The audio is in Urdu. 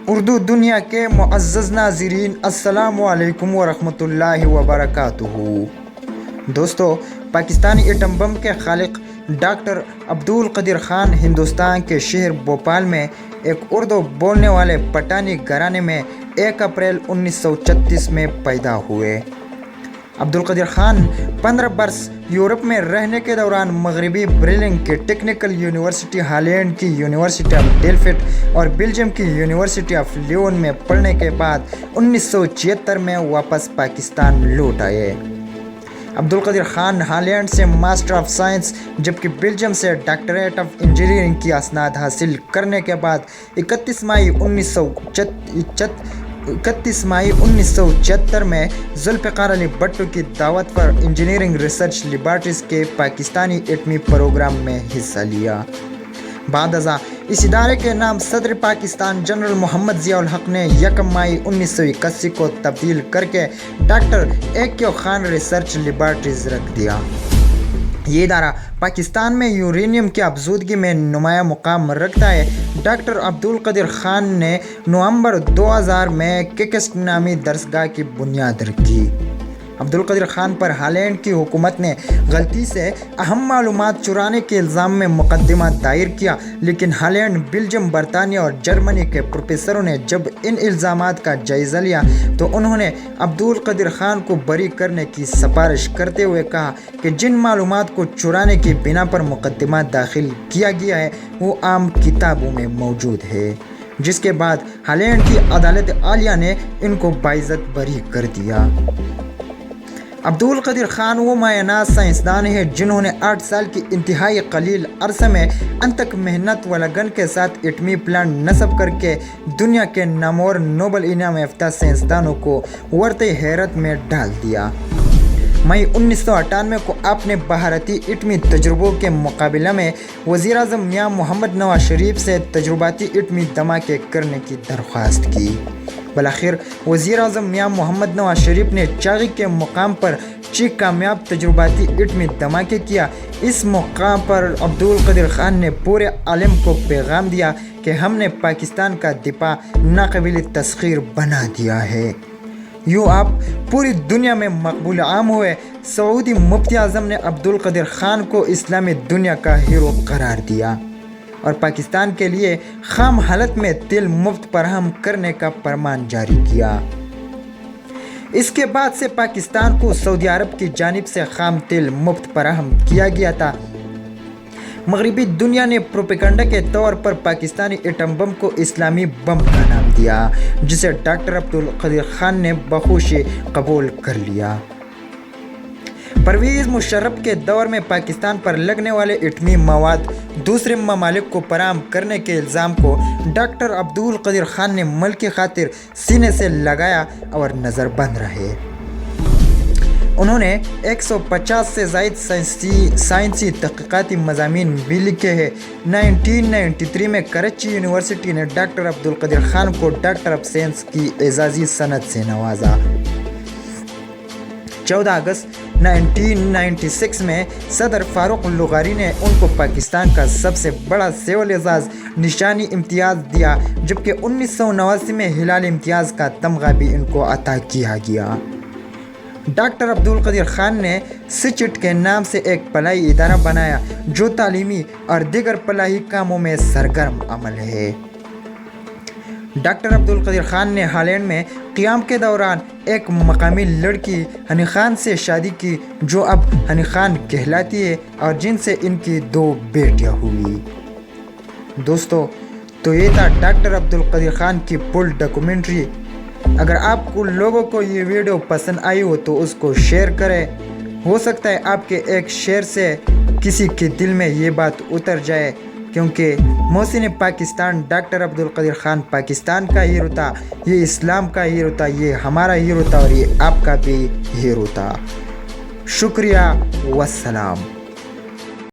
اردو دنیا کے معزز ناظرین، السلام علیکم ورحمۃ اللہ وبرکاتہ۔ دوستو، پاکستانی ایٹم بم کے خالق ڈاکٹر عبدالقدیر خان ہندوستان کے شہر بھوپال میں ایک اردو بولنے والے پٹھانی گھرانے میں 1 اپریل 1936 میں پیدا ہوئے۔ عبدالقدیر خان 15 برس یورپ میں رہنے کے دوران مغربی برلن کی ٹیکنیکل یونیورسٹی، ہالینڈ کی یونیورسٹی آف ڈیلفٹ اور بیلجیم کی یونیورسٹی آف لیون میں پڑھنے کے بعد 1976 میں واپس پاکستان لوٹ آئے۔ عبدالقدیر خان ہالینڈ سے ماسٹر آف سائنس جبکہ بیلجیم سے ڈاکٹریٹ آف انجینئرنگ کی اسناد حاصل کرنے کے بعد 31 مئی 1976 میں ذوالفقار علی بھٹو کی دعوت پر انجینئرنگ ریسرچ لیبارٹریز کے پاکستانی ایٹمی پروگرام میں حصہ لیا۔ بعد ازاں اس ادارے کے نام صدر پاکستان جنرل محمد ضیاء الحق نے 1 مئی 1981 کو تبدیل کر کے ڈاکٹر اے.کے. خان ریسرچ لیبارٹریز رکھ دیا۔ یہ ادارہ پاکستان میں یورینیم کی افزودگی میں نمایاں مقام رکھتا ہے۔ ڈاکٹر عبدالقدیر خان نے نومبر 2000 میں کیکسٹ نامی درسگاہ کی بنیاد رکھی۔ عبدالقدیر خان پر ہالینڈ کی حکومت نے غلطی سے اہم معلومات چرانے کے الزام میں مقدمہ دائر کیا، لیکن ہالینڈ، بیلجیم، برطانیہ اور جرمنی کے پروفیسروں نے جب ان الزامات کا جائزہ لیا تو انہوں نے عبدالقدیر خان کو بری کرنے کی سفارش کرتے ہوئے کہا کہ جن معلومات کو چرانے کی بنا پر مقدمہ داخل کیا گیا ہے وہ عام کتابوں میں موجود ہے، جس کے بعد ہالینڈ کی عدالت عالیہ نے ان کو باعزت بری کر دیا۔ عبدالقدیر خان وہ مایہ ناز سائنسدان ہیں جنہوں نے 8 سال کی انتہائی قلیل عرصے میں انتھک محنت و لگن کے ساتھ ایٹمی پلانٹ نصب کر کے دنیا کے نامور نوبل انعام یافتہ سائنسدانوں کو ورطۂ حیرت میں ڈال دیا۔ مئی 1998 کو آپ نے بھارتی ایٹمی تجربوں کے مقابلہ میں وزیر اعظم میاں محمد نواز شریف سے تجرباتی ایٹمی دھماکے کرنے کی درخواست کی۔ بالآخر وزیر اعظم میاں محمد نواز شریف نے چاغی کے مقام پر کامیاب تجرباتی ایٹمی دھماکے کیا۔ اس موقع پر عبدالقدیر خان نے پورے عالم کو پیغام دیا کہ ہم نے پاکستان کا دفاع ناقابل تسخیر بنا دیا ہے۔ یوں آپ پوری دنیا میں مقبول عام ہوئے۔ سعودی مفتی اعظم نے عبدالقدیر خان کو اسلامی دنیا کا ہیرو قرار دیا اور پاکستان کے لیے خام حالت میں تیل مفت فراہم کرنے کا فرمان جاری کیا۔ اس کے بعد سے پاکستان کو سعودی عرب کی جانب سے خام تیل مفت فراہم کیا گیا تھا۔ مغربی دنیا نے پروپیگنڈا کے طور پر پاکستانی ایٹم بم کو اسلامی بم کا نام دیا، جسے ڈاکٹر عبدالقدیر خان نے بخوشی قبول کر لیا۔ پرویز مشرف کے دور میں پاکستان پر لگنے والے ایٹمی مواد دوسرے ممالک کو فراہم کرنے کے الزام کو ڈاکٹر عبدالقدیر خان نے ملک کی خاطر سینے سے لگایا اور نظر بند رہے۔ انہوں نے 150 سے زائد سائنسی تحقیقاتی مضامین بھی لکھے ہیں۔ 1993 میں کراچی یونیورسٹی نے ڈاکٹر عبدالقدیر خان کو ڈاکٹر آف سائنس کی اعزازی سند سے نوازا۔ 14 اگست 1996 میں صدر فاروق لغاری نے ان کو پاکستان کا سب سے بڑا سول اعزاز نشانی امتیاز دیا، جبکہ 1989 میں ہلال امتیاز کا تمغہ بھی ان کو عطا کیا گیا۔ ڈاکٹر عبدالقدیر خان نے سچٹ کے نام سے ایک فلاحی ادارہ بنایا جو تعلیمی اور دیگر فلاحی کاموں میں سرگرم عمل ہے۔ ڈاکٹر عبدالقدیر خان نے ہالینڈ میں قیام کے دوران ایک مقامی لڑکی ہنی خان سے شادی کی جو اب ہنی خان کہلاتی ہے اور جن سے ان کی 2 بیٹیاں ہوئی۔ دوستو، تو یہ تھا ڈاکٹر عبدالقدیر خان کی فل ڈاکومنٹری۔ اگر آپ کو لوگوں کو یہ ویڈیو پسند آئی ہو تو اس کو شیئر کریں۔ ہو سکتا ہے آپ کے ایک شیئر سے کسی کے دل میں یہ بات اتر جائے، کیونکہ محسن پاکستان ڈاکٹر عبدالقدیر خان پاکستان کا ہیرو تھا، یہ اسلام کا ہیرو تھا، یہ ہمارا ہیرو تھا اور یہ آپ کا بھی ہیرو تھا۔ شکریہ، والسلام۔